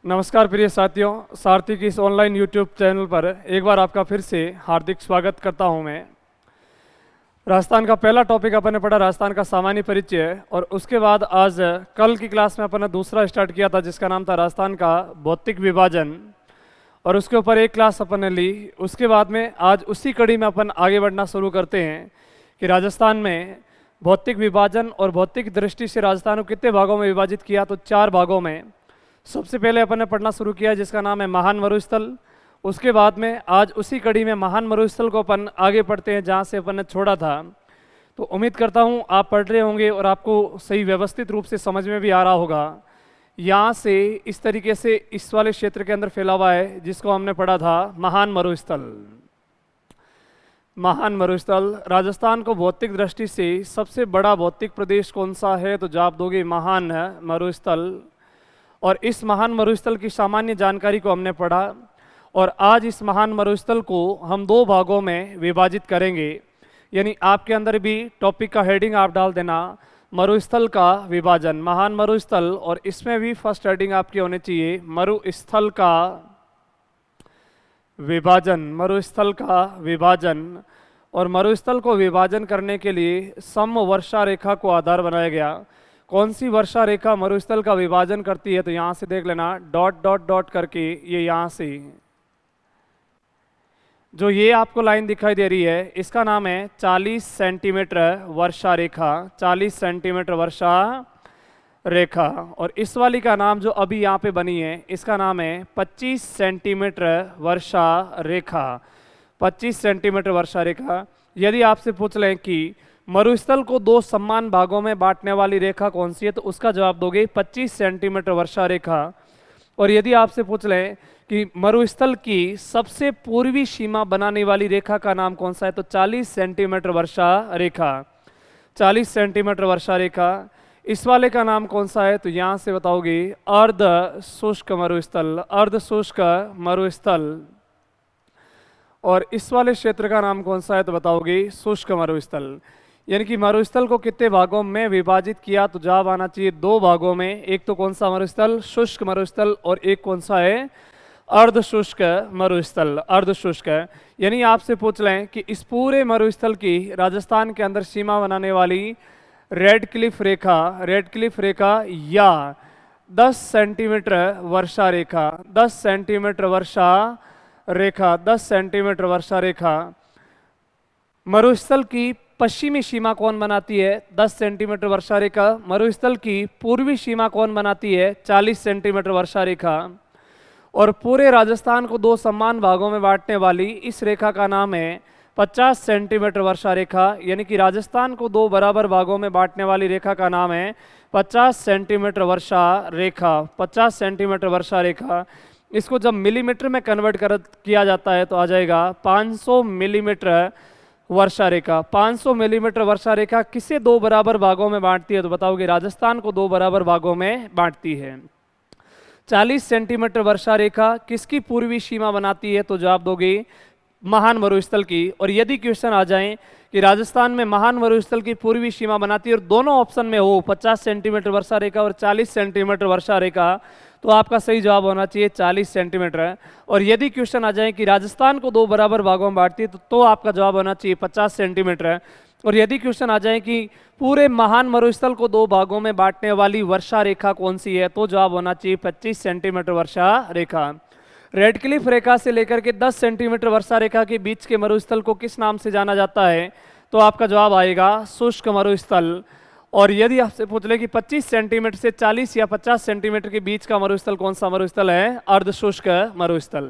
नमस्कार प्रिय साथियों, सारथी की इस ऑनलाइन यूट्यूब चैनल पर एक बार आपका फिर से हार्दिक स्वागत करता हूं मैं। राजस्थान का पहला टॉपिक अपन ने पढ़ा राजस्थान का सामान्य परिचय, और उसके बाद आज कल की क्लास में अपन ने दूसरा स्टार्ट किया था जिसका नाम था राजस्थान का भौतिक विभाजन, और उसके ऊपर एक क्लास अपन ने ली। उसके बाद में आज उसी कड़ी में अपन आगे बढ़ना शुरू करते हैं कि राजस्थान में भौतिक विभाजन और भौतिक दृष्टि से राजस्थान को कितने भागों में विभाजित किया, तो 4 भागों में। सबसे पहले अपन ने पढ़ना शुरू किया जिसका नाम है महान मरुस्थल। उसके बाद में आज उसी कड़ी में महान मरुस्थल को अपन आगे पढ़ते हैं जहाँ से अपन ने छोड़ा था। तो उम्मीद करता हूँ आप पढ़ रहे होंगे और आपको सही व्यवस्थित रूप से समझ में भी आ रहा होगा। यहाँ से इस तरीके से इस वाले क्षेत्र के अंदर फैला हुआ है जिसको हमने पढ़ा था महान मरुस्थल। महान मरुस्थल राजस्थान को भौतिक दृष्टि से सबसे बड़ा भौतिक प्रदेश कौन सा है, तो जवाब दोगे महान मरुस्थल। और इस महान मरुस्थल की सामान्य जानकारी को हमने पढ़ा, और आज इस महान मरुस्थल को हम 2 भागों में विभाजित करेंगे। यानी आपके अंदर भी टॉपिक का हेडिंग आप डाल देना मरुस्थल का विभाजन, महान मरुस्थल, और इसमें भी फर्स्ट हेडिंग आपकी होनी चाहिए मरुस्थल का विभाजन, मरुस्थल का विभाजन। और मरुस्थल को विभाजन करने के लिए समवर्षा रेखा को आधार बनाया गया। कौन सी वर्षा रेखा मरुस्थल का विभाजन करती है, तो यहां से देख लेना डॉट डॉट डॉट करके, ये यहां से जो ये आपको लाइन दिखाई दे रही है इसका नाम है 40 सेंटीमीटर वर्षा रेखा, 40 सेंटीमीटर वर्षा रेखा। और इस वाली का नाम जो अभी यहाँ पे बनी है इसका नाम है 25 सेंटीमीटर वर्षा रेखा, 25 सेंटीमीटर वर्षा रेखा। यदि आपसे पूछ लें कि मरुस्थल को 2 समान भागों में बांटने वाली रेखा कौन सी है, तो उसका जवाब दोगे 25 सेंटीमीटर वर्षा रेखा। और यदि आपसे पूछ लें कि मरुस्थल की सबसे पूर्वी सीमा बनाने वाली रेखा का नाम कौन सा है, तो 40 सेंटीमीटर वर्षा रेखा, 40 सेंटीमीटर वर्षा रेखा। इस वाले का नाम कौन सा है, तो यहाँ से बताओगे अर्ध शुष्क मरुस्थल, अर्ध शुष्क मरुस्थल। और इस वाले क्षेत्र का नाम कौन सा है, तो बताओगे शुष्क मरुस्थल। यानी कि मरुस्थल को कितने भागों में विभाजित किया, तो जवाब आना चाहिए 2 भागों में। एक तो कौन सा मरुस्थल, शुष्क मरुस्थल, और एक कौन सा है अर्ध शुष्क मरुस्थल, अर्ध शुष्क। यानी आपसे पूछ लें कि इस पूरे मरुस्थल की राजस्थान के अंदर सीमा बनाने वाली रेड क्लिफ रेखा, रेड क्लिफ रेखा या 10 सेंटीमीटर वर्षा रेखा, 10 सेंटीमीटर वर्षा रेखा, 10 सेंटीमीटर वर्षा रेखा मरुस्थल की पश्चिमी सीमा कौन बनाती है, 10 सेंटीमीटर वर्षा रेखा। मरुस्थल की पूर्वी सीमा कौन बनाती है, 40 सेंटीमीटर वर्षा रेखा। और पूरे राजस्थान को 2 समान भागों में बांटने वाली इस रेखा का नाम है 50 सेंटीमीटर वर्षा रेखा। यानी कि राजस्थान को 2 बराबर भागों में बांटने वाली रेखा का नाम है 50 सेंटीमीटर वर्षा रेखा, 50 सेंटीमीटर वर्षा रेखा। इसको जब मिलीमीटर में कन्वर्ट किया जाता है तो आ जाएगा 500 मिलीमीटर वर्षा रेखा। 500 मिलीमीटर वर्षा रेखा किसे 2 बराबर भागों में बांटती है, तो बताओगे राजस्थान को 2 बराबर भागों में बांटती है। 40 सेंटीमीटर वर्षा रेखा किसकी पूर्वी सीमा बनाती है, तो जवाब दोगे महान मरुस्थल की। और यदि क्वेश्चन आ जाए कि राजस्थान में महान मरुस्थल की पूर्वी सीमा बनाती है और दोनों ऑप्शन में हो 50 सेंटीमीटर वर्षा रेखा और 40 सेंटीमीटर वर्षा रेखा, तो आपका सही जवाब होना चाहिए 40 सेंटीमीटर। और यदि क्वेश्चन आ जाए कि राजस्थान को 2 बराबर भागों में बांटती है तो आपका जवाब होना चाहिए 50 सेंटीमीटर। और यदि क्वेश्चन आ जाए कि पूरे महान मरुस्थल को 2 भागों में बांटने वाली वर्षा रेखा कौन सी है, तो जवाब होना चाहिए 25 सेंटीमीटर वर्षा रेखा। रेड क्लिफ रेखा से लेकर के 10 सेंटीमीटर वर्षा रेखा के बीच के मरुस्थल को किस नाम से जाना जाता है, तो आपका जवाब आएगा शुष्क मरुस्थल। और यदि आपसे पूछ ले कि 25 सेंटीमीटर से 40 या 50 सेंटीमीटर के बीच का मरुस्थल कौन सा मरुस्थल है, अर्ध शुष्क मरुस्थल।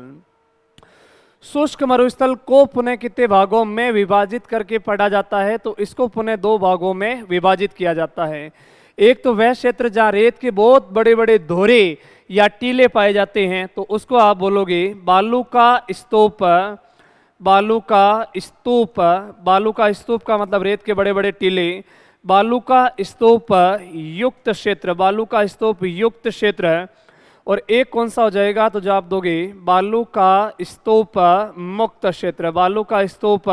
शुष्क मरुस्थल को पुनः कितने भागों में विभाजित करके पढ़ा जाता है, तो इसको पुनः 2 भागों में विभाजित किया जाता है। एक तो वह क्षेत्र जहाँ रेत के बहुत बड़े बड़े धोरे या टीले पाए जाते हैं, तो उसको आप बोलोगे बालू का स्तूप, बालू का स्तूप। बालू का स्तूप का मतलब रेत के बड़े बड़े टीले। बालू का स्तूप युक्त क्षेत्र, बालू का स्तूप युक्त क्षेत्र। और एक कौन सा हो जाएगा, तो जवाब दोगे बालू का स्तूप मुक्त क्षेत्र, बालू का स्तूप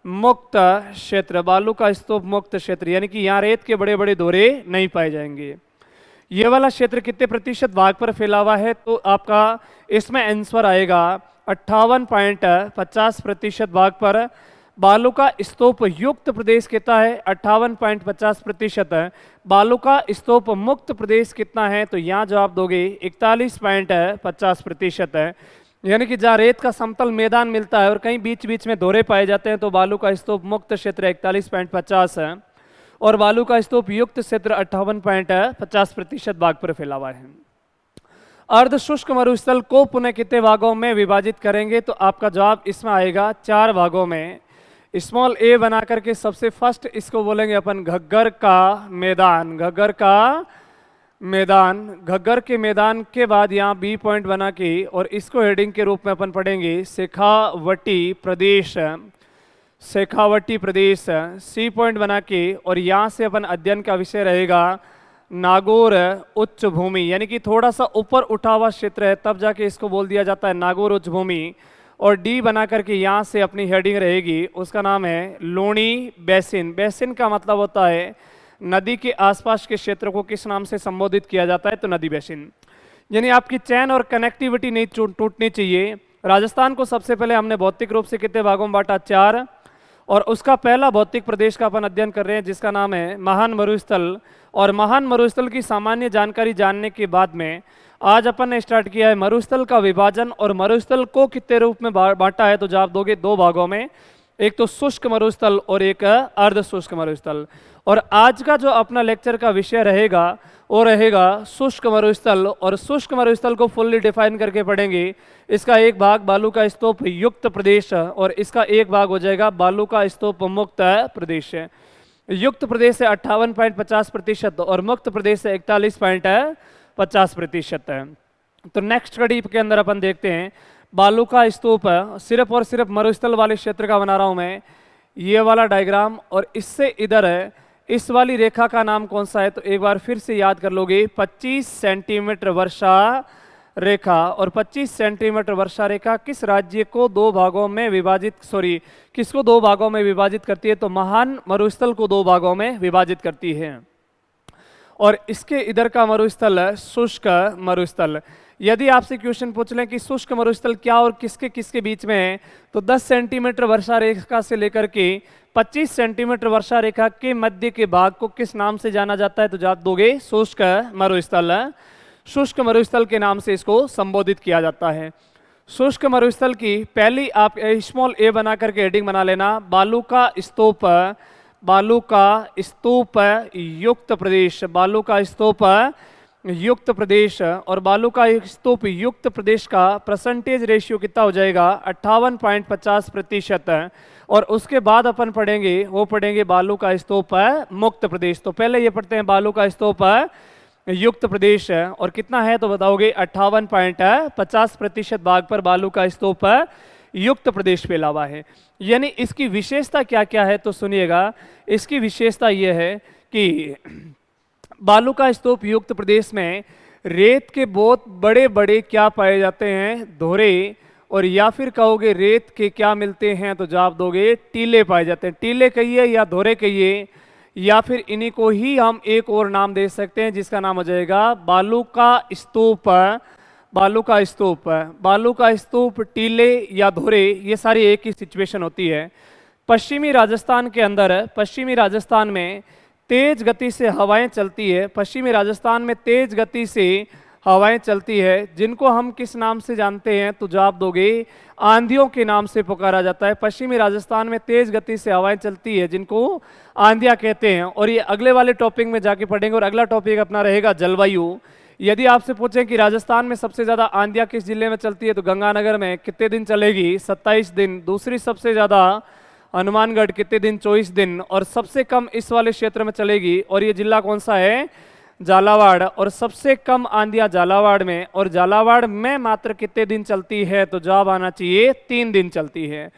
मुक्त क्षेत्र, बालू का स्तूप मुक्त क्षेत्र। यानी कि यहाँ रेत के बड़े बड़े धोरे नहीं पाए जाएंगे। ये वाला क्षेत्र कितने प्रतिशत भाग पर फैला हुआ है, तो आपका इसमें आंसर आएगा 58.50% भाग पर। बालू का स्तूप युक्त प्रदेश कितना है, 58.50% है। बालू का स्तूप मुक्त प्रदेश कितना है, तो यहाँ जवाब दोगे 41.50% है। यानी कि जहाँ रेत का समतल मैदान मिलता है और कहीं बीच बीच में दोहरे पाए जाते हैं, तो बालू का स्तूप मुक्त क्षेत्र 41.50 है और बालू का स्तूप युक्त क्षेत्र 58.50% भाग पर फैला हुआ है। अर्ध शुष्क मरुस्थल को पुनः कितने भागों में विभाजित करेंगे, तो आपका जवाब इसमें आएगा 4 भागों में। स्मॉल ए बना करके सबसे फर्स्ट इसको बोलेंगे अपन घग्गर का मैदान। घग्गर का मैदान, घग्गर के मैदान के बाद यहाँ बी पॉइंट बना के और इसको हेडिंग के रूप में अपन पढ़ेंगे शेखावटी प्रदेश। शेखावटी प्रदेश सी पॉइंट बना के और यहाँ से अपन अध्ययन का विषय रहेगा नागौर उच्च भूमि, यानी कि थोड़ा सा ऊपर उठा हुआ क्षेत्र है, तब जाके इसको बोल दिया जाता है नागौर उच्च भूमि। और डी बना करके यहाँ से अपनी हेडिंग रहेगी, उसका नाम है लूणी बेसिन। बेसिन का मतलब होता है नदी के आसपास के क्षेत्र को किस नाम से संबोधित किया जाता है, तो नदी बेसिन। यानी आपकी चैन और कनेक्टिविटी नहीं टूटनी चाहिए। राजस्थान को सबसे पहले हमने भौतिक रूप से कितने भागों में बांटा, 4, और उसका पहला भौतिक प्रदेश का अपन अध्ययन कर रहे हैं जिसका नाम है महान मरुस्थल। और महान मरुस्थल की सामान्य जानकारी जानने के बाद में आज अपन ने स्टार्ट किया है मरुस्थल का विभाजन, और मरुस्थल को कितने रूप में बांटा है, तो जवाब दोगे 2 भागों में, एक तो शुष्क मरुस्थल और एक अर्ध शुष्क मरुस्थल। और आज का जो अपना लेक्चर का विषय रहेगा वो रहेगा शुष्क मरुस्थल, और शुष्क मरुस्थल को फुल्ली डिफाइन करके पढ़ेंगे। इसका एक भाग बालू का स्तूप युक्त प्रदेश और इसका एक भाग हो जाएगा बालू का स्तूप मुक्त प्रदेश। युक्त प्रदेश से 58.50% और मुक्त प्रदेश से 41.50% है। तो नेक्स्ट कड़ी के अंदर अपन देखते हैं बालू का स्तूप सिर्फ और सिर्फ मरुस्थल वाले क्षेत्र का बना रहा हूं मैं, ये वाला डायग्राम, और इससे इधर है इस वाली रेखा का नाम कौन सा है, तो एक बार फिर से याद कर लोगे 25 सेंटीमीटर वर्षा रेखा। और 25 सेंटीमीटर वर्षा रेखा किस राज्य को 2 भागों में विभाजित, किसको 2 भागों में विभाजित करती है, तो महान मरुस्थल को 2 भागों में विभाजित करती है। और इसके इधर का मरुस्थल है शुष्क मरुस्थल। यदि आपसे क्वेश्चन पूछ लें कि शुष्क मरुस्थल क्या और किसके किसके बीच में है, तो 10 सेंटीमीटर वर्षा रेखा से लेकर के 25 सेंटीमीटर वर्षा रेखा के मध्य के भाग को किस नाम से जाना जाता है, तो जवाब दोगे शुष्क मरुस्थल। शुष्क मरुस्थल के नाम से इसको संबोधित किया जाता है। शुष्क मरुस्थल की पहली आप स्मॉल ए बना करके हेडिंग बना लेना, बालू का स्तूप, बालू का स्तूप युक्त प्रदेश, बालू का स्तूप युक्त प्रदेश। और बालू का स्तूप युक्त प्रदेश का परसेंटेज रेशियो कितना हो जाएगा, 58.50%। और उसके बाद अपन पढ़ेंगे वो पढ़ेंगे बालू का स्तूप मुक्त प्रदेश। तो पहले ये पढ़ते हैं बालू का स्तूप युक्त प्रदेश और कितना है, तो बताओगे 58.50% भाग पर बालू का स्तूप युक्त प्रदेश फैला हुआ है। यानी इसकी विशेषता क्या क्या है, तो सुनिएगा। इसकी विशेषता यह है कि बालू का स्तूप युक्त प्रदेश में रेत के बहुत बड़े बड़े क्या पाए जाते हैं, दोहरे, और या फिर कहोगे रेत के क्या मिलते हैं, तो जवाब दोगे टीले पाए जाते हैं। टीले कहिए या दोहरे कहिए, या फिर इन्हीं को ही हम एक और नाम दे सकते हैं जिसका नाम हो जाएगा बालू का स्तूप। बालू का स्तूप, बालू का स्तूप, टीले या दोहरे, ये सारी एक ही सिचुएशन होती है। पश्चिमी राजस्थान के अंदर, पश्चिमी राजस्थान में तेज गति से हवाएं चलती है, पश्चिमी राजस्थान में तेज गति से हवाएं चलती है, जिनको हम किस नाम से जानते हैं, तो जवाब दोगे आंधियों के नाम से पुकारा जाता है। पश्चिमी राजस्थान में तेज गति से हवाएं चलती है जिनको आंधियां कहते हैं। और ये अगले वाले टॉपिक में जाके पढ़ेंगे। और अगला टॉपिक अपना रहेगा जलवायु। यदि आपसे पूछें कि राजस्थान में सबसे ज्यादा आंधियां किस जिले में चलती है, तो गंगानगर में कितने दिन चलेगी, 27 दिन। दूसरी सबसे ज्यादा हनुमानगढ़, कितने दिन, 24 दिन। और सबसे कम इस वाले क्षेत्र में चलेगी, और ये जिला कौन सा है, झालावाड़। और सबसे कम आंधियां झालावाड़ में, और झालावाड़ में मात्र कितने दिन चलती है, तो जवाब आना चाहिए 3 दिन चलती है।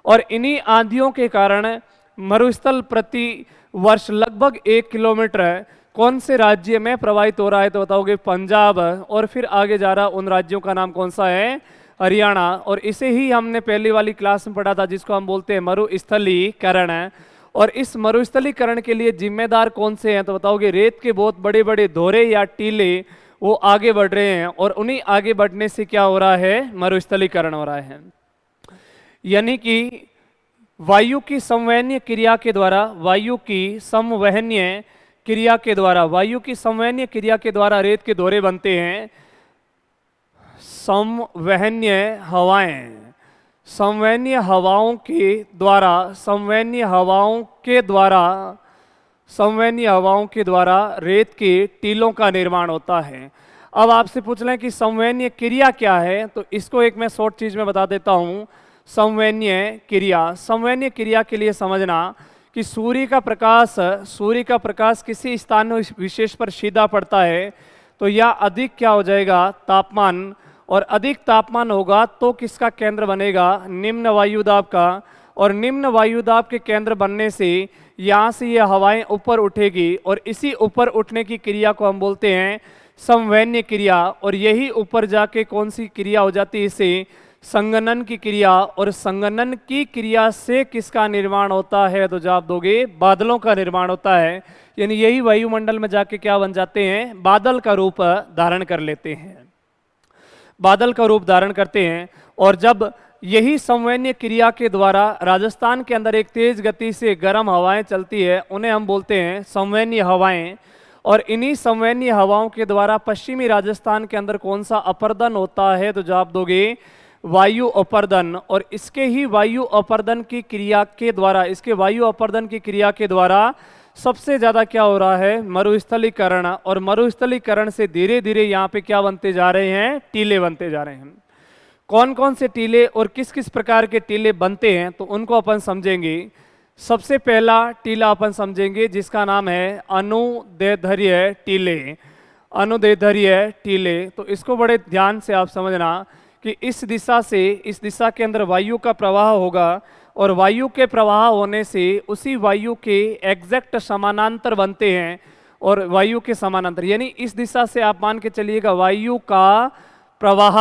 और इन्हीं आंधियों के कारण मरुस्थल प्रति वर्ष लगभग 1 किलोमीटर कौन से राज्य में प्रवाहित हो रहा है, तो बताओगे पंजाब। और फिर आगे जा रहा उन राज्यों का नाम कौन सा है, हरियाणा। और इसे ही हमने पहली वाली क्लास में पढ़ा था जिसको हम बोलते हैं मरुस्थलीकरण। और इस मरुस्थलीकरण के लिए जिम्मेदार कौन से हैं तो बताओगे रेत के बहुत बड़े बड़े धोरे या टीले वो आगे बढ़ रहे हैं, और उन्हीं आगे बढ़ने से क्या हो रहा है, मरुस्थलीकरण हो रहा है। यानी कि वायु की संवहनीय क्रिया के द्वारा, वायु की संवहनीय क्रिया के द्वारा, वायु की संवहनीय क्रिया के द्वारा रेत के धोरे बनते हैं। संवहनीय हवाएं, संवहनीय हवाओं के द्वारा, संवहनीय हवाओं के द्वारा, संवहनीय हवाओं के द्वारा रेत के टीलों का निर्माण होता है। अब आपसे पूछ लें कि संवहनीय क्रिया क्या है, तो इसको एक मैं शॉर्ट चीज में बता देता हूं। संवहनीय क्रिया, संवहनीय क्रिया के लिए समझना कि सूर्य का प्रकाश किसी स्थान विशेष पर सीधा पड़ता है तो यह अधिक क्या हो जाएगा, तापमान, और अधिक तापमान होगा तो किसका केंद्र बनेगा, निम्न वायुदाब का, और निम्न वायुदाब के केंद्र बनने से यहाँ से ये हवाएं ऊपर उठेगी, और इसी ऊपर उठने की क्रिया को हम बोलते हैं संवहनीय क्रिया। और यही ऊपर जाके कौन सी क्रिया हो जाती है, इसे संगनन की क्रिया, और संगनन की क्रिया से किसका निर्माण होता है तो जवाब दोगे बादलों का निर्माण होता है। यानी यही वायुमंडल में जाके क्या बन जाते हैं, बादल का रूप धारण कर लेते हैं, बादल का रूप धारण करते हैं। और जब यही संवहनीय क्रिया के द्वारा राजस्थान के अंदर एक तेज गति से गर्म हवाएं चलती है, उन्हें हम बोलते हैं संवहनीय हवाएं। और इन्हीं संवहनीय हवाओं के द्वारा पश्चिमी राजस्थान के अंदर कौन सा अपर्दन होता है तो जवाब दोगे वायु अपर्दन। और इसके ही वायु अपर्दन की क्रिया के द्वारा, इसके वायु अपर्दन की क्रिया के द्वारा सबसे ज्यादा क्या हो रहा है, मरुस्थलीकरण। और मरुस्थलीकरण से धीरे धीरे यहाँ पे क्या बनते जा रहे हैं, टीले बनते जा रहे हैं। कौन कौन से टीले और किस किस प्रकार के टीले बनते हैं तो उनको अपन समझेंगे। सबसे पहला टीला अपन समझेंगे जिसका नाम है अनुदैर्ध्य टीले। अनुदैर्ध्य टीले, तो इसको बड़े ध्यान से आप समझना कि इस दिशा के अंदर वायु का प्रवाह होगा, और वायु के प्रवाह होने से उसी वायु के एग्जैक्ट समानांतर बनते हैं। और वायु के समानांतर यानी इस दिशा से आप मान के चलिएगा वायु का प्रवाह,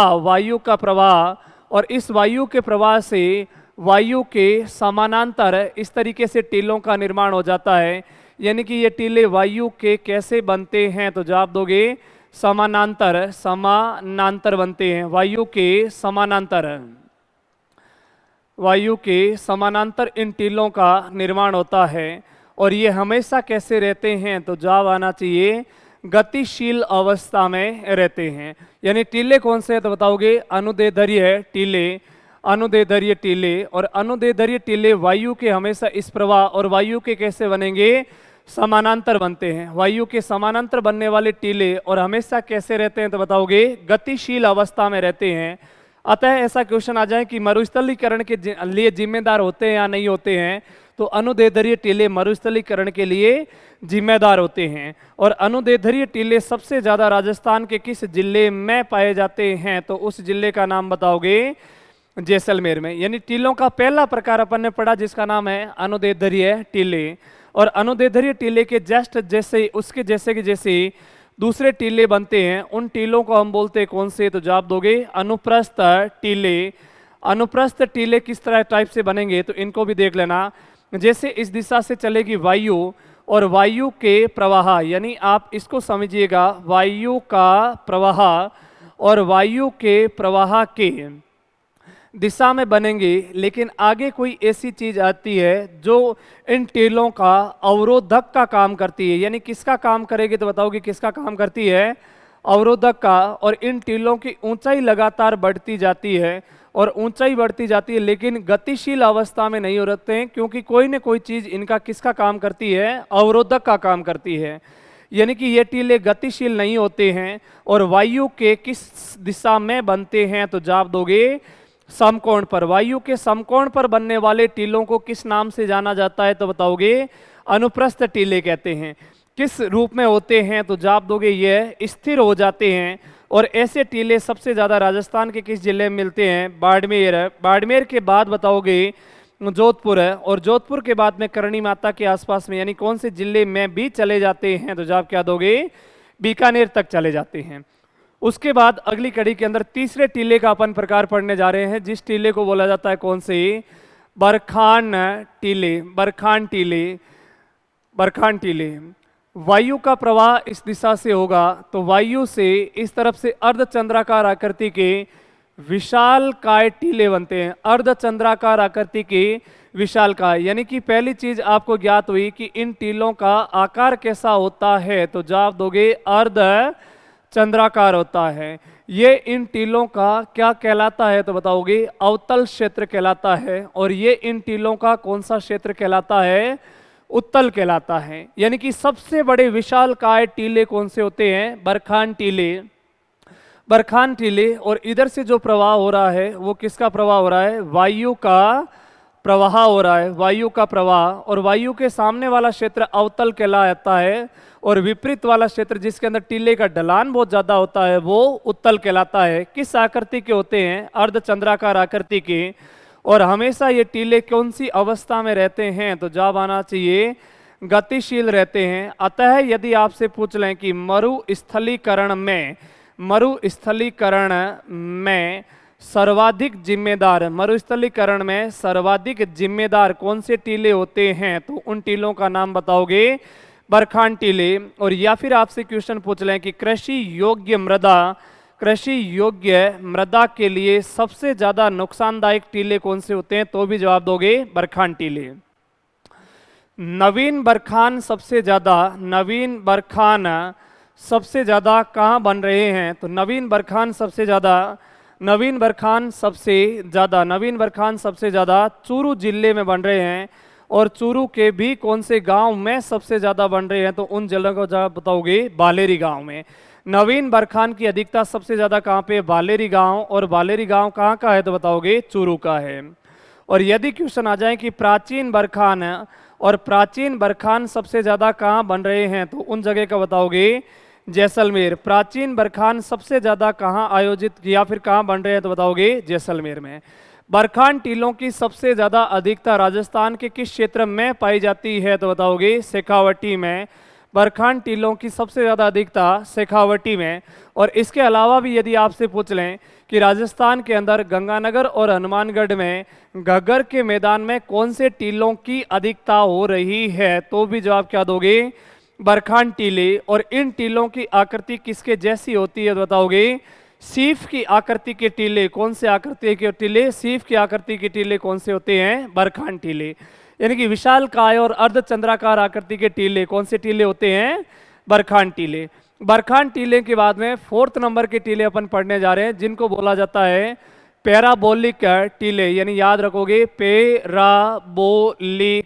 और इस वायु के प्रवाह से वायु के समानांतर इस तरीके से टीलों का निर्माण हो जाता है। यानी कि ये टीले वायु के कैसे बनते हैं तो जवाब दोगे समानांतर, समानांतर बनते हैं, वायु के समानांतर, वायु के समानांतर इन टीलों का निर्माण होता है। और ये हमेशा कैसे रहते हैं तो जवाब आना चाहिए गतिशील अवस्था में रहते हैं। यानी टीले कौन से हैं तो बताओगे अनुदैर्ध्य टीले, अनुदैर्ध्य टीले। और अनुदैर्ध्य टीले वायु के हमेशा इस प्रवाह, और वायु के कैसे बनेंगे, समानांतर बनते हैं। वायु के समानांतर बनने वाले टीले और हमेशा कैसे रहते हैं तो बताओगे गतिशील अवस्था में रहते हैं। अतः ऐसा क्वेश्चन आ जाए कि मरुस्थलीकरण के लिए जिम्मेदार होते हैं या नहीं होते हैं, तो अनुदैर्ध्य टीले मरुस्थलीकरण के लिए जिम्मेदार होते हैं। और अनुदैर्ध्य टीले सबसे ज्यादा राजस्थान के किस जिले में पाए जाते हैं तो उस जिले का नाम बताओगे जैसलमेर में। यानी टीलों का पहला प्रकार अपन ने पढ़ा जिसका नाम है अनुदैर्ध्य टीले। और अनुदैर्ध्य टीले के जस्ट जैसे उसके जैसे के जैसे दूसरे टीले बनते हैं, उन टीलों को हम बोलते हैं कौन से तो जवाब दोगे अनुप्रस्थ टीले। अनुप्रस्थ टीले किस तरह टाइप से बनेंगे तो इनको भी देख लेना। जैसे इस दिशा से चलेगी वायु, और वायु के प्रवाह, यानी आप इसको समझिएगा वायु का प्रवाह और वायु के प्रवाह के दिशा में बनेंगे। लेकिन आगे कोई ऐसी चीज आती है जो इन टीलों का अवरोधक का काम करती है। यानी किसका काम करेगी तो बताओगे किसका काम करती है, अवरोधक का। और इन टीलों की ऊंचाई लगातार बढ़ती जाती है, और ऊंचाई बढ़ती जाती है लेकिन गतिशील अवस्था में नहीं रहते हैं, क्योंकि कोई न कोई चीज इनका किसका काम करती है, अवरोधक का काम करती है। यानी कि ये टीले गतिशील नहीं होते हैं। और वायु के किस दिशा में बनते हैं तो जवाब दोगे समकोण पर। वायु के समकोण पर बनने वाले टीलों को किस नाम से जाना जाता है तो बताओगे अनुप्रस्थ टीले कहते हैं। किस रूप में होते हैं तो जवाब दोगे ये स्थिर हो जाते हैं। और ऐसे टीले सबसे ज्यादा राजस्थान के किस जिले में मिलते हैं, बाड़मेर। बाड़मेर के बाद बताओगे जोधपुर है, और जोधपुर के बाद में करणी माता के आसपास में, यानी कौन से जिले में भी चले जाते हैं तो जवाब क्या दोगे बीकानेर तक चले जाते हैं। उसके बाद अगली कड़ी के अंदर तीसरे टीले का अपन प्रकार पढ़ने जा रहे हैं, जिस टीले को बोला जाता है कौन से बरखान टीले, बरखान टीले, बरखान टीले। वायु का प्रवाह इस दिशा से होगा तो वायु से इस तरफ से अर्धचंद्राकार आकृति के विशालकाय टीले बनते हैं। अर्धचंद्राकार आकृति के विशालकाय, यानी कि पहली चीज आपको ज्ञात हुई कि इन टीलों का आकार कैसा होता है, तो जवाब दोगे अर्ध चंद्राकार होता है। ये इन टीलों का क्या कहलाता है, तो बताओगे अवतल क्षेत्र कहलाता है। और ये इन टीलों का कौन सा क्षेत्र कहलाता है, उत्तल कहलाता है। यानी कि सबसे बड़े विशालकाय टीले कौन से होते हैं, बरखान टीले, बरखान टीले। और इधर से जो प्रवाह हो रहा है वो किसका प्रवाह हो रहा है, वायु का प्रवाह हो रहा है, वायु का प्रवाह। और वायु के सामने वाला क्षेत्र अवतल कहलाता है और विपरीत वाला क्षेत्र जिसके अंदर टीले का ढलान बहुत ज्यादा होता है वो उत्तल कहलाता है। किस आकृति के होते हैं, अर्धचंद्राकार आकृति के। और हमेशा ये टीले कौन सी अवस्था में रहते हैं, तो जवाब आना चाहिए गतिशील रहते हैं। अतः यदि आपसे पूछ लें कि मरुस्थलीकरण में सर्वाधिक जिम्मेदार, मरुस्थलीकरण में सर्वाधिक जिम्मेदार कौन से टीले होते हैं, तो उन टीलों का नाम बताओगे बरखान टीले। और या फिर आपसे क्वेश्चन पूछ लें कि कृषि योग्य मृदा के लिए सबसे ज्यादा नुकसानदायक टीले कौन से होते हैं, तो भी जवाब दोगे बरखान टीले। नवीन बरखान सबसे ज्यादा कहाँ बन रहे हैं, तो नवीन बरखान सबसे ज्यादा चूरू जिले में बन रहे हैं। और चूरू के भी कौन से गांव में सबसे ज्यादा बन रहे हैं, तो उन जिलों को जवाब बताओगे बालेरी गांव में। नवीन बरखान की अधिकता सबसे ज्यादा कहाँ पे, बालेरी गांव। और बालेरी गांव कहाँ का है, तो बताओगे चूरू का है। और यदि क्वेश्चन आ जाए कि प्राचीन बरखान सबसे ज्यादा कहाँ बन रहे हैं, तो उन जगह का बताओगे जैसलमेर। प्राचीन बरखान सबसे ज्यादा कहाँ आयोजित या फिर कहाँ बन रहे हैं, तो बताओगे जैसलमेर में। बरखान टीलों की सबसे ज्यादा अधिकता राजस्थान के किस क्षेत्र में पाई जाती है, तो बताओगे शेखावटी में। बरखान टीलों की सबसे ज्यादा अधिकता शेखावटी में। और इसके अलावा भी यदि आपसे पूछ लें कि राजस्थान के अंदर गंगानगर और हनुमानगढ़ में घग्गर के मैदान में कौन से टीलों की अधिकता हो रही है, तो भी जवाब क्या दोगे, बरखान टीले। और इन टीलों की आकृति किसके जैसी होती है, तो बताओगे सीफ की आकृति के टीले। कौन से आकृति के टीले, सीफ की आकृति के टीले कौन से होते हैं, बरखान टीले। यानी कि विशालकाय और अर्धचंद्राकार आकृति के टीले कौन से टीले होते हैं, बरखान टीले। बरखान टीले के बाद में 4th नंबर के टीले अपन पढ़ने जा रहे हैं जिनको बोला जाता है पैराबोलिक टीले। यानी याद रखोगे पैराबोलिक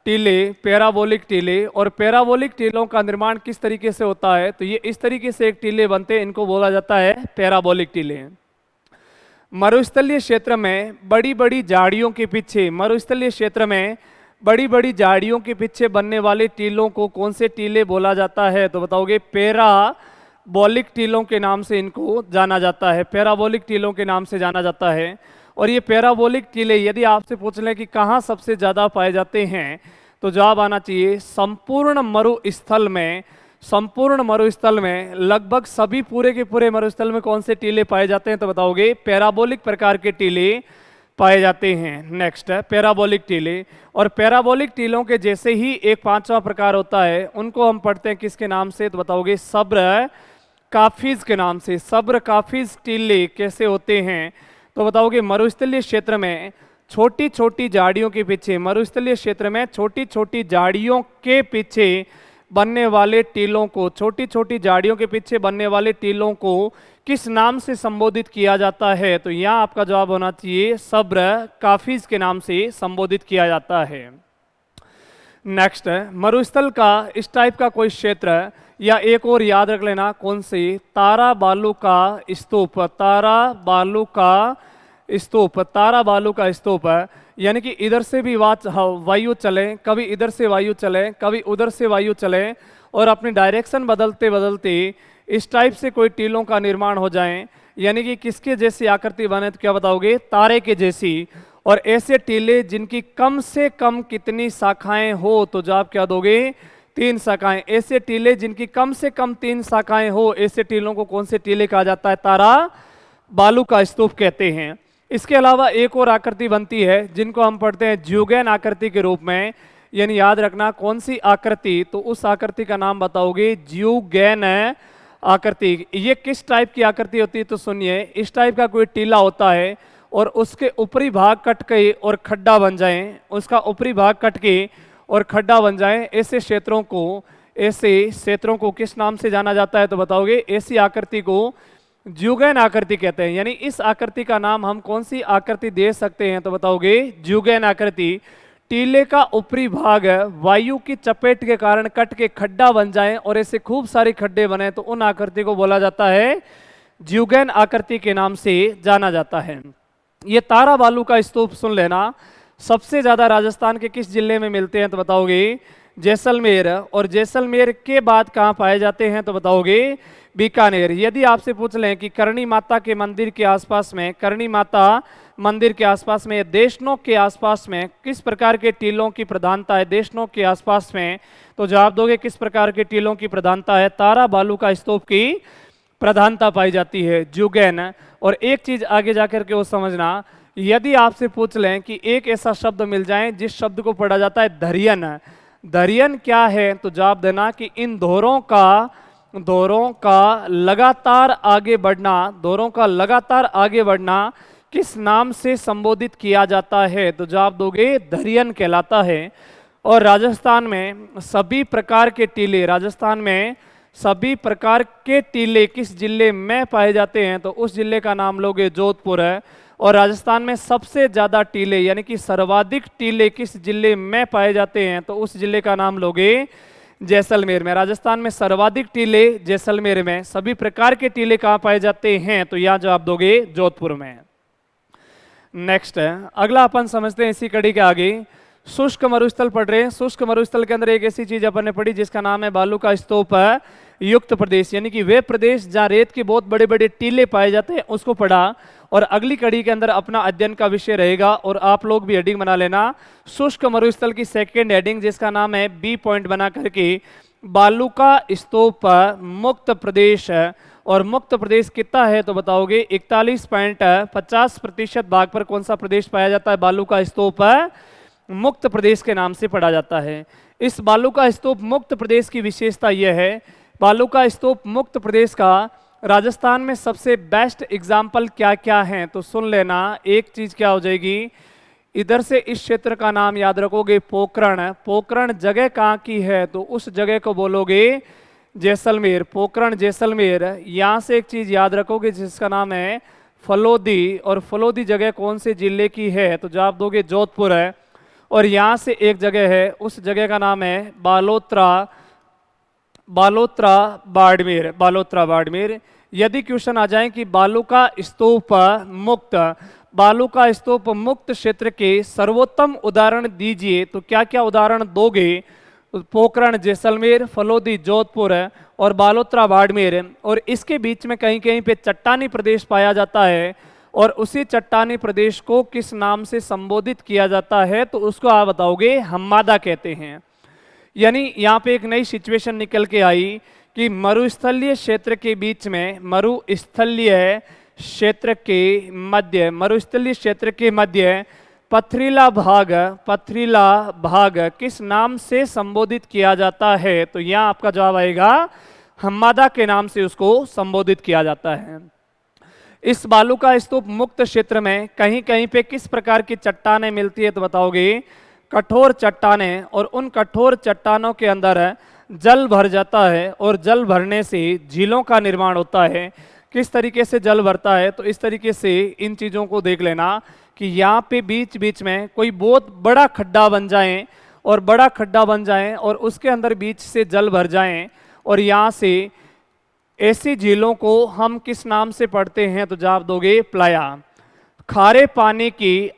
टीले। और पैराबोलिक टीलों का निर्माण किस तरीके से होता है, तो ये इस तरीके से एक टीले बनते हैं, इनको बोला जाता है पैराबोलिक टीले। मरुस्थलीय क्षेत्र में बड़ी बड़ी झाड़ियों के पीछे बनने वाले टीलों को कौन से टीले बोला जाता है, तो बताओगे पैराबोलिक टीलों के नाम से इनको जाना जाता है, पैराबोलिक टीलों के नाम से जाना जाता है। और ये पैराबोलिक टीले यदि आपसे पूछ लें कि कहाँ सबसे ज़्यादा पाए जाते हैं, तो जवाब आना चाहिए संपूर्ण मरुस्थल में लगभग सभी पूरे के पूरे मरुस्थल में कौन से टीले पाए जाते हैं, तो बताओगे पैराबोलिक प्रकार के टीले पाए जाते हैं। नेक्स्ट है पैराबोलिक टीले। और पैराबोलिक टीलों के जैसे ही एक 5वां प्रकार होता है, उनको हम पढ़ते हैं किसके नाम से, तो बताओगे सब्र काफिज के नाम से। सब्र काफिज टीले कैसे होते हैं, तो बताओगे मरुस्थलीय क्षेत्र में छोटी छोटी झाड़ियों के पीछे, मरुस्थलीय क्षेत्र में छोटी छोटी झाड़ियों के पीछे बनने वाले टीलों को, छोटी छोटी झाड़ियों के पीछे बनने वाले टीलों को किस नाम से संबोधित किया जाता है, तो यहाँ आपका जवाब होना चाहिए सब्र काफिज के नाम से संबोधित किया जाता है। नेक्स्ट है मरुस्थल का इस टाइप का कोई क्षेत्र, या एक और याद रख लेना कौन सी, तारा बालू का स्तूप। तारा बालू का स्तूप है। यानी कि इधर से भी वायु चले, कभी इधर से वायु चले, कभी उधर से वायु चले, और अपनी डायरेक्शन बदलते बदलते इस टाइप से कोई टीलों का निर्माण हो जाए। यानी कि किसके जैसी आकृति बने, तो क्या बताओगे, तारे के जैसी। और ऐसे टीले जिनकी कम से कम कितनी शाखाएं हो, तो जवाब क्या दोगे, 3 शाखाएं। ऐसे टीले जिनकी कम से कम 3 शाखाएं हो, ऐसे टीलों को कौन से टीले कहा जाता है, तारा बालू का स्तूप कहते हैं। इसके अलावा एक और आकृति बनती है जिनको हम पढ़ते हैं ज्यूगेन आकृति के रूप में, यानी याद रखना कौन सी आकृति, तो उस आकृति का नाम बताओगे ज्यूगेन आकृति। ये किस टाइप की आकृति होती है, तो सुनिए, इस टाइप का कोई टीला होता है और उसके ऊपरी भाग कट के और खड्डा बन जाए, उसका ऊपरी भाग कट के और खड्डा बन जाए, ऐसे क्षेत्रों को किस नाम से जाना जाता है, तो बताओगे ऐसी आकृति को ज्यूगेन आकृति कहते हैं। यानी इस आकृति का नाम हम कौन सी आकृति दे सकते हैं, तो बताओगे ज्यूगेन आकृति। टीले का ऊपरी भाग वायु की चपेट के कारण कट के खड्डा बन जाए और ऐसे खूब सारे खड्डे बने, तो उन आकृति को बोला जाता है ज्यूगेन आकृति के नाम से जाना जाता है। ये तारा बालू का स्तूप सुन लेना, सबसे ज्यादा राजस्थान के किस जिले में मिलते हैं, तो बताओगे जैसलमेर। और जैसलमेर के बाद कहाँ पाए जाते हैं, तो बताओगे बीकानेर। यदि आपसे पूछ लें कि करणी माता के मंदिर के आसपास में, करणी माता मंदिर के आसपास में, देशनोक के आसपास में किस प्रकार के टीलों की प्रधानता है, देशनोक के आसपास में, तो जवाब दोगे किस प्रकार के टीलों की प्रधानता है, तारा बालू का स्तूप की प्रधानता पाई जाती है, ज्यूगेन। और एक चीज आगे जाकर के वो समझना, यदि आपसे पूछ लें कि एक ऐसा शब्द मिल जाए जिस शब्द को पढ़ा जाता है धरियन, धरियन क्या है, तो जवाब देना कि इन धोरों का लगातार आगे बढ़ना, धोरों का लगातार आगे बढ़ना किस नाम से संबोधित किया जाता है, तो जवाब दोगे धरियन कहलाता है। और राजस्थान में सभी प्रकार के टीले, राजस्थान में सभी प्रकार के टीले किस जिले में पाए जाते हैं, तो उस जिले का नाम लोगे जोधपुर है। और राजस्थान में सबसे ज्यादा टीले यानी कि सर्वाधिक टीले किस जिले में पाए जाते हैं, तो उस जिले का नाम लोगे जैसलमेर में। राजस्थान में सर्वाधिक टीले जैसलमेर में, सभी प्रकार के टीले कहाँ पाए जाते हैं, तो यह जवाब दोगे जोधपुर में। नेक्स्ट है, अगला अपन समझते हैं इसी कड़ी के आगे, शुष्क मरुस्थल पढ़ रहे हैं। शुष्क मरुस्थल के अंदर एक ऐसी चीज अपन ने पढ़ी जिसका नाम है बालू का स्तूप युक्त प्रदेश, यानी कि वे प्रदेश जहाँ रेत के बहुत बड़े बड़े टीले पाए जाते हैं उसको पढ़ा। और अगली कड़ी के अंदर अपना अध्ययन का विषय रहेगा, और आप लोग भी हेडिंग बना लेना, शुष्क मरुस्थल की सेकेंड हेडिंग जिसका नाम है बी पॉइंट बना करके बालू का स्तूप मुक्त प्रदेश। और मुक्त प्रदेश कितना है, तो बताओगे 41.50% भाग पर कौन सा प्रदेश पाया जाता है, बालू का स्तूप मुक्त प्रदेश के नाम से पढ़ा जाता है। इस बालू का स्तूप मुक्त प्रदेश की विशेषता यह है, बालू का स्तूप मुक्त प्रदेश का राजस्थान में सबसे बेस्ट एग्जाम्पल क्या क्या हैं, तो सुन लेना। एक चीज क्या हो जाएगी, इधर से इस क्षेत्र का नाम याद रखोगे पोखरण। पोखरण जगह कहाँ की है, तो उस जगह को बोलोगे जैसलमेर, पोखरण जैसलमेर। यहाँ से एक चीज याद रखोगे जिसका नाम है फलोदी, और फलोदी जगह कौन से जिले की है, तो जवाब दोगे जोधपुर है। और यहाँ से एक जगह है, उस जगह का नाम है बालोतरा बाड़मेर। यदि क्वेश्चन आ जाए कि बालू का स्तूप मुक्त क्षेत्र के सर्वोत्तम उदाहरण दीजिए, तो क्या क्या उदाहरण दोगे, पोखरण जैसलमेर, फलोदी जोधपुर और बालोतरा बाड़मेर। और इसके बीच में कहीं कहीं पे चट्टानी प्रदेश पाया जाता है, और उसी चट्टानी प्रदेश को किस नाम से संबोधित किया जाता है, तो उसको आप बताओगे हम्मादा कहते हैं। यानी यहाँ पे एक नई सिचुएशन निकल के आई कि मरुस्थलीय क्षेत्र के बीच में, मरुस्थलीय क्षेत्र के मध्य पथरीला भाग किस नाम से संबोधित किया जाता है, तो यहाँ आपका जवाब आएगा हम्मादा के नाम से उसको संबोधित किया जाता है। इस बालू का स्तूप मुक्त क्षेत्र में कहीं कहीं पे किस प्रकार की चट्टानें मिलती है, तो बताओगे कठोर चट्टानें। और उन कठोर चट्टानों के अंदर जल भर जाता है, और जल भरने से झीलों का निर्माण होता है। किस तरीके से जल भरता है, तो इस तरीके से इन चीज़ों को देख लेना कि यहाँ पे बीच बीच में कोई बहुत बड़ा खड्डा बन जाए, और उसके अंदर बीच से जल भर जाए, और यहाँ से ऐसी झीलों को हम किस नाम से पढ़ते हैं, तो जवाब दोगे प्लाया। खारे पानी की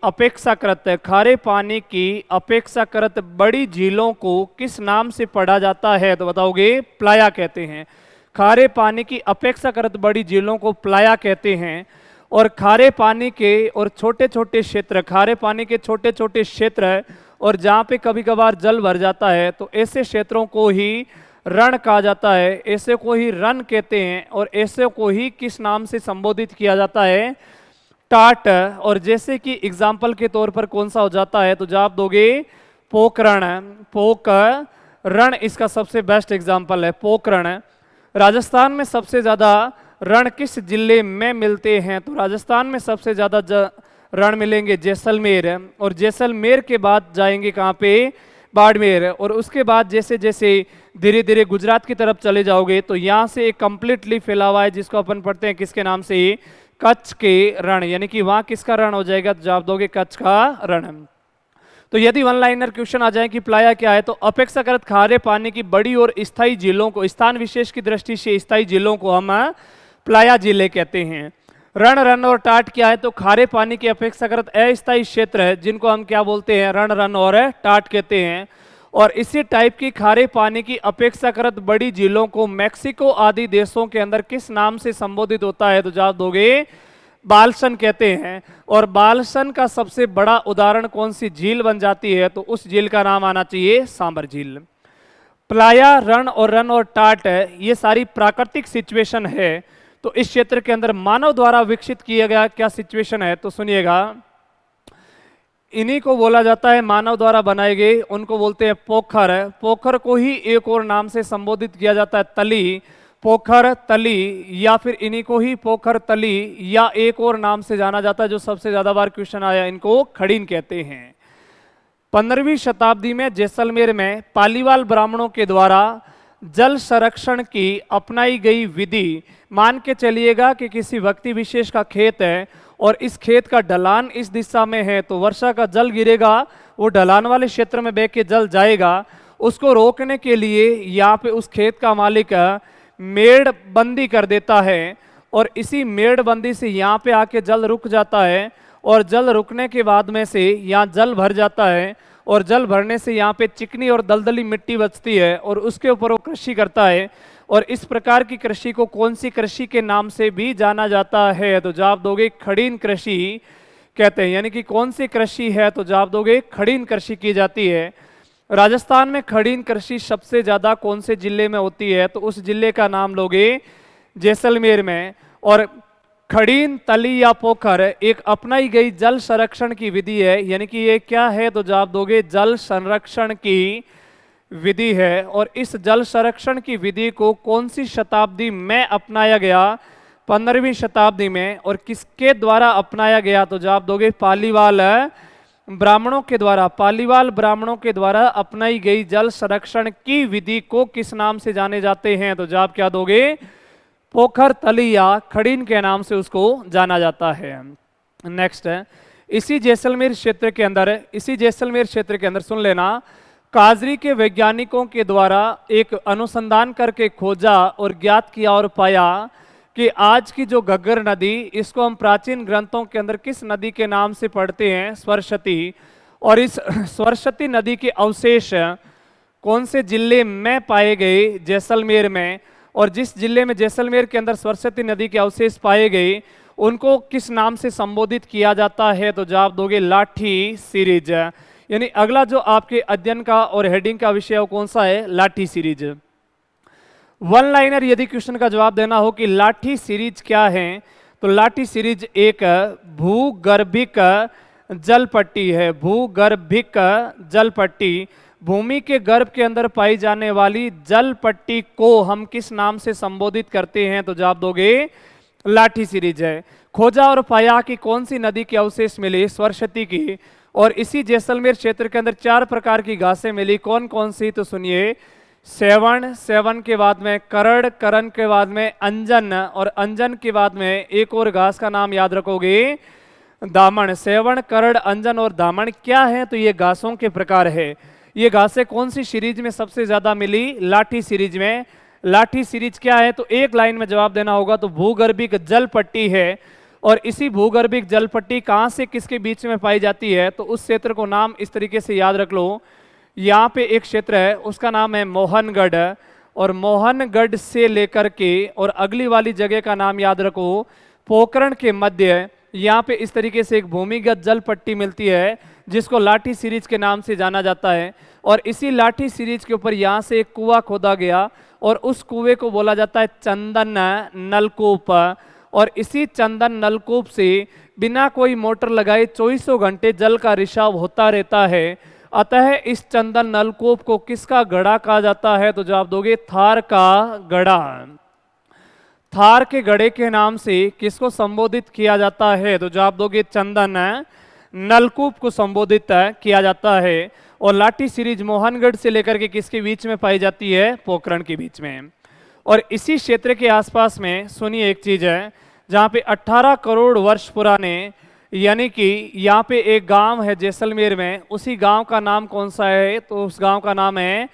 अपेक्षाकृत बड़ी झीलों को किस नाम से पढ़ा जाता है, तो बताओगे प्लाया कहते हैं। खारे पानी की अपेक्षाकृत बड़ी झीलों को प्लाया कहते हैं। और खारे पानी के और छोटे छोटे क्षेत्र और जहाँ पे कभी कभार जल भर जाता है, तो ऐसे क्षेत्रों को ही रण कहा जाता है, ऐसे को ही रण कहते हैं। और ऐसे को ही किस नाम से संबोधित किया जाता है, टाट, और जैसे कि एग्जाम्पल के तौर पर कौन सा हो जाता है तो जवाब दोगे पोकरण। पोकरण इसका सबसे बेस्ट एग्जाम्पल है, पोकरण। राजस्थान में सबसे ज्यादा रण किस जिले में मिलते हैं तो राजस्थान में सबसे ज्यादा रण मिलेंगे जैसलमेर, और जैसलमेर के बाद जाएंगे कहाँ पे, बाड़मेर, और उसके बाद जैसे जैसे धीरे धीरे गुजरात की तरफ चले जाओगे तो यहाँ से एक कंप्लीटली फैला हुआ है जिसको अपन पढ़ते हैं किसके नाम से, कच्छ के रण, यानी कि वहां किसका रण हो जाएगा तो जवाब दोगे कच्छ का रण। तो यदि वन लाइनर क्वेश्चन आ जाए कि प्लाया क्या है तो अपेक्षाकृत खारे पानी की बड़ी और स्थायी झीलों को, स्थान विशेष की दृष्टि से स्थायी झीलों को हम प्लाया जिले कहते हैं। रण, रन और टाट क्या है तो खारे पानी के अपेक्षाकृत अस्थायी क्षेत्र है जिनको हम क्या बोलते हैं, रण, रन और टाट कहते हैं। और इसी टाइप की खारे पानी की अपेक्षाकृत बड़ी झीलों को मैक्सिको आदि देशों के अंदर किस नाम से संबोधित होता है तो जवाब दोगे बालसन कहते हैं। और बालसन का सबसे बड़ा उदाहरण कौन सी झील बन जाती है तो उस झील का नाम आना चाहिए सांबर झील। प्लाया, रण और टाट ये सारी प्राकृतिक सिचुएशन है। तो इस क्षेत्र के अंदर मानव द्वारा विकसित किया गया क्या सिचुएशन है तो सुनिएगा, इन्हीं को बोला जाता है मानव द्वारा बनाए गए, उनको बोलते हैं पोखर। पोखर को ही एक और नाम से संबोधित किया जाता है तली, पोखर तली, या फिर इन्हीं को ही पोखर तली या एक और नाम से जाना जाता है जो सबसे ज्यादा बार क्वेश्चन आया, इनको खड़ीन कहते हैं। 15वीं शताब्दी में जैसलमेर में पालीवाल ब्राह्मणों के द्वारा जल संरक्षण की अपनाई गई विधि, मान के चलिएगा कि किसी व्यक्ति विशेष का खेत है और इस खेत का ढलान इस दिशा में है तो वर्षा का जल गिरेगा, वो ढलान वाले क्षेत्र में बह के जल जाएगा। उसको रोकने के लिए यहाँ पे उस खेत का मालिक मेड़ बंदी कर देता है और इसी मेड़ बंदी से यहाँ पे आके जल रुक जाता है, और जल रुकने के बाद में से यहाँ जल भर जाता है, और जल भरने से यहाँ पे चिकनी और दलदली मिट्टी बचती है और उसके ऊपर वो कृषि करता है। और इस प्रकार की कृषि को कौन सी कृषि के नाम से भी जाना जाता है तो जवाब दोगे खड़ीन कृषि कहते हैं। यानी कि कौन सी कृषि है तो जवाब दोगे खड़ीन कृषि की जाती है। राजस्थान में खड़ीन कृषि सबसे ज्यादा कौन से जिले में होती है तो उस जिले का नाम लोगे जैसलमेर में। और खड़ीन, तली या पोखर एक अपनाई गई जल संरक्षण की विधि है, यानी कि ये क्या है तो जवाब दोगे जल संरक्षण की विधि है। और इस जल संरक्षण की विधि को कौन सी शताब्दी में अपनाया गया, 15वीं शताब्दी में, और किसके द्वारा अपनाया गया तो जवाब दोगे पालीवाल ब्राह्मणों के द्वारा। पालीवाल ब्राह्मणों के द्वारा अपनाई गई जल संरक्षण की विधि को किस नाम से जाने जाते हैं तो जवाब क्या दोगे पोखर, तली या खड़ीन के नाम से उसको जाना जाता है। नेक्स्ट है, इसी जैसलमेर क्षेत्र के अंदर सुन लेना, काजरी के वैज्ञानिकों के द्वारा एक अनुसंधान करके खोजा और ज्ञात किया और पाया कि आज की जो घग्गर नदी, इसको हम प्राचीन ग्रंथों के अंदर किस नदी के नाम से पढ़ते हैं, सरस्वती। और इस सरस्वती नदी के अवशेष कौन से जिले में पाए गए, जैसलमेर में। और जिस जिले में जैसलमेर के अंदर सरस्वती नदी के अवशेष पाए गए उनको किस नाम से संबोधित किया जाता है तो जवाब दोगे लाठी सीरीज। यानी अगला जो आपके अध्ययन का और हेडिंग का विषय वो कौन सा है, लाठी सीरीज। वन लाइनर यदि क्वेश्चन का जवाब देना हो कि लाठी सीरीज क्या है तो लाठी सीरीज एक भूगर्भिक जल पट्टी है। भूगर्भिक जल पट्टी, भूमि के गर्भ के अंदर पाई जाने वाली जल पट्टी को हम किस नाम से संबोधित करते हैं तो जवाब दोगे लाठी सीरीज है। खोजा और पाया कि कौन सी नदी के अवशेष मिले, सरस्वती की। और इसी जैसलमेर क्षेत्र के अंदर 4 प्रकार की घासें मिली, कौन कौन सी तो सुनिए, सेवन, सेवन के बाद में करड़, करण के बाद में अंजन, और अंजन के बाद में एक और घास का नाम याद रखोगे दामन। सेवन, करड़, अंजन और दामन क्या है तो ये घासों के प्रकार है। ये घासें कौन सी सीरीज में सबसे ज्यादा मिली, लाठी सीरीज में। लाठी सीरीज क्या है तो एक लाइन में जवाब देना होगा तो भूगर्भिक जल पट्टी है। और इसी भूगर्भिक जल पट्टी कहां से किसके बीच में पाई जाती है तो उस क्षेत्र को नाम इस तरीके से याद रख लो। यहाँ पे एक क्षेत्र है उसका नाम है मोहनगढ़, और मोहनगढ़ से लेकर के और अगली वाली जगह का नाम याद रखो पोकरण के मध्य, यहाँ पे इस तरीके से एक भूमिगत जल पट्टी मिलती है जिसको लाठी सीरीज के नाम से जाना जाता है। और इसी लाठी सीरीज के ऊपर यहाँ से एक कुआं खोदा गया और उस कुएं को बोला जाता है चंदन नलकूप। और इसी चंदन नलकूप से बिना कोई मोटर लगाए चौबीसों घंटे जल का रिसाव होता रहता है। अतः इस चंदन नलकूप को किसका गड़ा कहा जाता है? तो जवाब दोगे थार का गड़ा। थार के गड़े के नाम से किसको संबोधित किया जाता है? तो जवाब दोगे चंदन नलकूप को संबोधित किया जाता है। और लाठी सीरीज मोहनगढ़ से लेकर के किसके बीच में पाई जाती है? पोखरण के बीच में। और इसी क्षेत्र के आसपास में सुनिए एक चीज है, जहाँ पे 18 करोड़ वर्ष पुराने, यानी कि यहाँ पे एक गांव है जैसलमेर में, उसी गांव का नाम कौन सा है? तो उस गांव का नाम है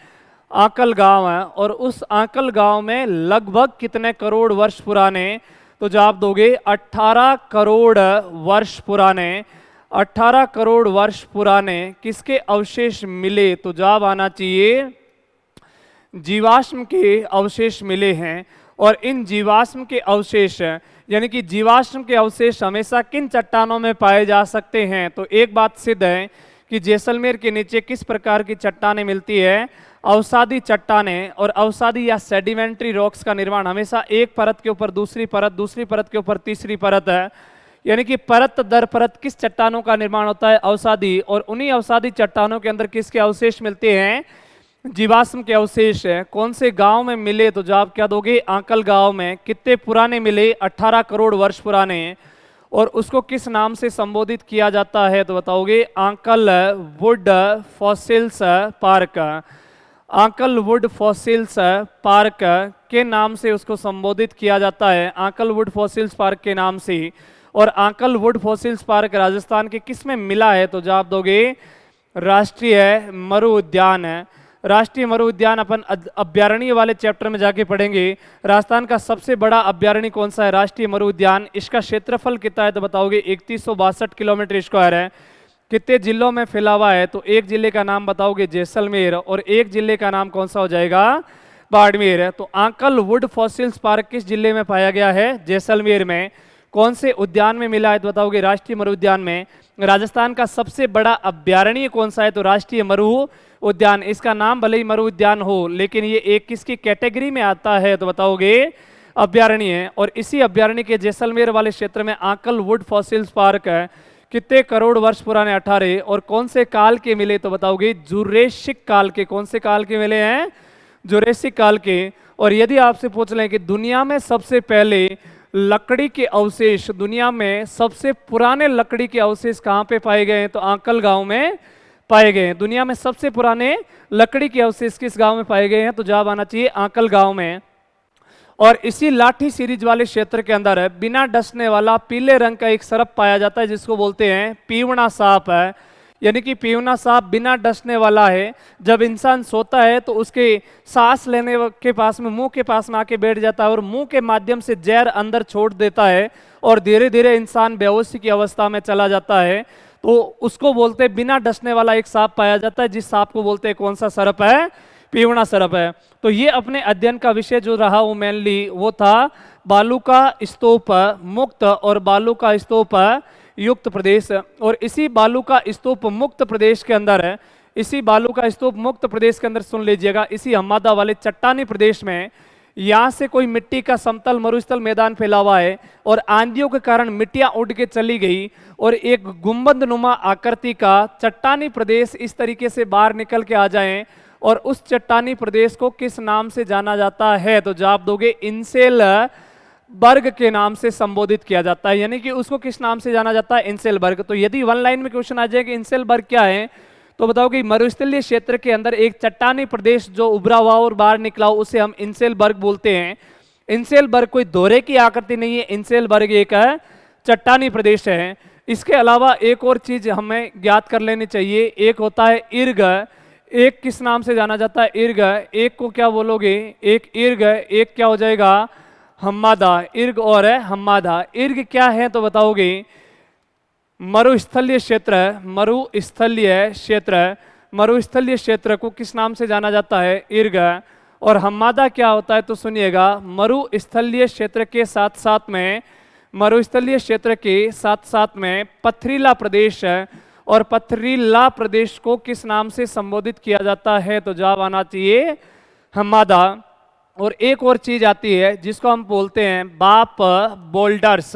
आंकल गांव है। और उस आंकल गांव में लगभग कितने करोड़ वर्ष पुराने? तो जवाब दोगे 18 करोड़ वर्ष पुराने। 18 करोड़ वर्ष पुराने किसके अवशेष मिले? तो जवाब आना चाहिए जीवाश्म के अवशेष मिले हैं। और इन जीवाश्म के अवशेष, यानी कि जीवाश्म के अवशेष हमेशा किन चट्टानों में पाए जा सकते हैं? तो एक बात सिद्ध है कि जैसलमेर के नीचे किस प्रकार की चट्टानें मिलती है? अवसादी चट्टानें। और अवसादी या सेडिमेंट्री रॉक्स का निर्माण हमेशा एक परत के ऊपर दूसरी परत, दूसरी परत के ऊपर तीसरी परत है, यानी कि परत दर परत किस चट्टानों का निर्माण होता है? अवसादी। और उन्हीं अवसादी चट्टानों के अंदर किसके अवशेष मिलते हैं? जीवाश्म के अवशेष है। कौन से गांव में मिले? तो जवाब क्या दोगे? आंकल गांव में। कितने पुराने मिले? 18 करोड़ वर्ष पुराने। और उसको किस नाम से संबोधित किया जाता है? तो बताओगे Akal wood fossils park. Akal wood fossils park के नाम से उसको संबोधित किया जाता है, आंकल वुड फॉसिल्स पार्क के नाम से। और आंकल वुड फॉसिल्स पार्क राजस्थान के किस में मिला है? तो जवाब दोगे राष्ट्रीय मरु उद्यान है। राष्ट्रीय मरु उद्यान अपन अभ्यारण्य वाले चैप्टर में जाके पढ़ेंगे। राजस्थान का सबसे बड़ा अभ्यारण्य कौन सा है? राष्ट्रीय मरु उद्यान। इसका क्षेत्रफल कितना है? तो बताओगे 3162 किलोमीटर स्क्वायर है। कितने जिलों में फैला हुआ है? तो एक जिले का नाम बताओगे जैसलमेर, और एक जिले का नाम कौन सा हो जाएगा? बाड़मेर है। तो आंकल वुड फॉसिल्स पार्क किस जिले में पाया गया है? जैसलमेर में। कौन से उद्यान में मिला है? तो बताओगे राष्ट्रीय मरु उद्यान में। राजस्थान का सबसे बड़ा अभ्यारण्य कौन सा है? तो राष्ट्रीय मरु उद्यान। इसका नाम भले ही मरु उद्यान हो, लेकिन ये एक किसकी कैटेगरी में आता है? तो बताओगे अभ्यारण्य है। और इसी अभ्यारण्य के जैसलमेर वाले क्षेत्र में आंकल वुड फॉसिल्स पार्क है। कितने करोड़ वर्ष पुराने? 18। और कौन से काल के मिले? तो बताओगे जुरेसिक काल के। कौन से काल के मिले हैं? जुरेसिक काल के। और यदि आपसे पूछ लें कि दुनिया में सबसे पहले लकड़ी के अवशेष, दुनिया में सबसे पुराने लकड़ी के अवशेष कहाँ पे पाए गए हैं? तो आंकल गांव में पाए गए हैं। दुनिया में सबसे पुराने लकड़ी के अवशेष किस गांव में पाए गए हैं? तो जवाब आना चाहिए आंकल गांव में। और इसी लाठी सीरीज वाले क्षेत्र के अंदर है बिना डसने वाला पीले रंग का एक सर्प पाया जाता है, जिसको बोलते हैं पीवना सांप है। यानी कि पीवना सांप बिना डसने वाला है। जब इंसान सोता है तो उसके सांस लेने के पास में, मुंह के पास में आके बैठ जाता है और मुंह के माध्यम से जहर अंदर छोड़ देता है और धीरे धीरे इंसान बेहोशी की अवस्था में चला जाता है। तो उसको बोलते हैं बिना डसने वाला एक सांप पाया जाता है, जिस सांप को बोलते हैं कौन सा सर्प है? पीवना सर्प है। तो ये अपने अध्ययन का विषय जो रहा वो मेनली वो था बालू का स्तूप मुक्त और बालू का स्तूप युक्त प्रदेश। और इसी बालू का स्तूप मुक्त प्रदेश के अंदर है, इसी बालू का स्तूप मुक्त प्रदेश के अंदर सुन लीजिएगा, इसी हम्मादा वाले चट्टानी प्रदेश में यहाँ से कोई मिट्टी का समतल मरुस्थल मैदान फैला हुआ है और आंधियों के कारण मिट्टियां उड़ के चली गई और एक गुंबद नुमा आकृति का चट्टानी प्रदेश इस तरीके से बाहर निकल के आ जाएं। और उस चट्टानी प्रदेश को किस नाम से जाना जाता है? तो जवाब दोगे इंसेल बर्ग के नाम से संबोधित किया जाता है। यानी कि उसको किस नाम से जाना जाता है? इंसेल बर्ग। तो यदि वन लाइन में क्वेश्चन आ जाए कि इंसेल बर्ग क्या है, तो बताओ कि मरुस्थलीय क्षेत्र के अंदर एक चट्टानी प्रदेश जो उभरा हुआ और बाहर निकला हो उसे हम इंसेल बर्ग बोलते हैं। इंसेल बर्ग कोई दोहरे की आकृति नहीं है, इंसेल बर्ग एक चट्टानी प्रदेश है। इसके अलावा एक और चीज हमें ज्ञात कर लेनी चाहिए, एक होता है इर्ग। एक किस नाम से जाना जाता है? इर्ग। एक को क्या बोलोगे? एक इर्ग, एक क्या हो जाएगा? हम्मादा। इर्ग और है हम्मादा। इर्ग क्या है तो बताओगे? मरुस्थलीय क्षेत्र, मरुस्थलीय क्षेत्र, मरुस्थलीय क्षेत्र को किस नाम से जाना जाता है? इर्ग। और हम्मादा क्या होता है तो सुनिएगा, मरुस्थलीय क्षेत्र के साथ साथ में, मरुस्थलीय क्षेत्र के साथ साथ में पथरीला प्रदेश है और पथरीला प्रदेश को किस नाम से संबोधित किया जाता है? तो जवाब आना चाहिए हम्मादा। और एक और चीज आती है जिसको हम बोलते हैं बाप बोल्डर्स।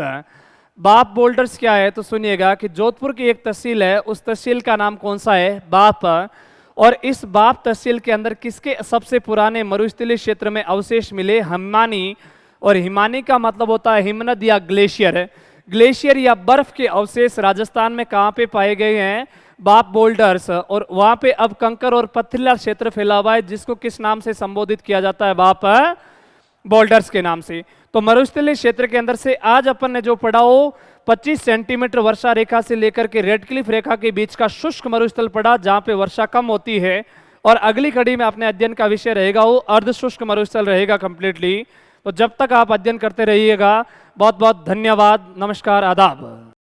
बाप बोल्डर्स क्या है तो सुनिएगा कि जोधपुर की एक तहसील है, उस तहसील का नाम कौन सा है? बाप। और इस बाप तहसील के अंदर किसके सबसे पुराने मरुस्थलीय क्षेत्र में अवशेष मिले? हिमानी। और हिमानी का मतलब होता है हिमनद या ग्लेशियर। ग्लेशियर या बर्फ के अवशेष राजस्थान में कहाँ पे पाए गए हैं? बाप बोल्डर्स। और वहां पे अब कंकर और पथरीला क्षेत्र फैला हुआ है, जिसको किस नाम से संबोधित किया जाता है? बाप बोल्डर्स के नाम से। तो मरुस्थलीय क्षेत्र के अंदर से आज अपन ने जो पढ़ा हो 25 सेंटीमीटर वर्षा रेखा से लेकर के रेड क्लिफ रेखा के बीच का शुष्क मरुस्थल पड़ा, जहां पे वर्षा कम होती है। और अगली कड़ी में अपने अध्ययन का विषय रहेगा वो अर्ध शुष्क मरुस्थल रहेगा कंप्लीटली। तो जब तक आप अध्ययन करते रहिएगा। बहुत बहुत धन्यवाद, नमस्कार, आदाब।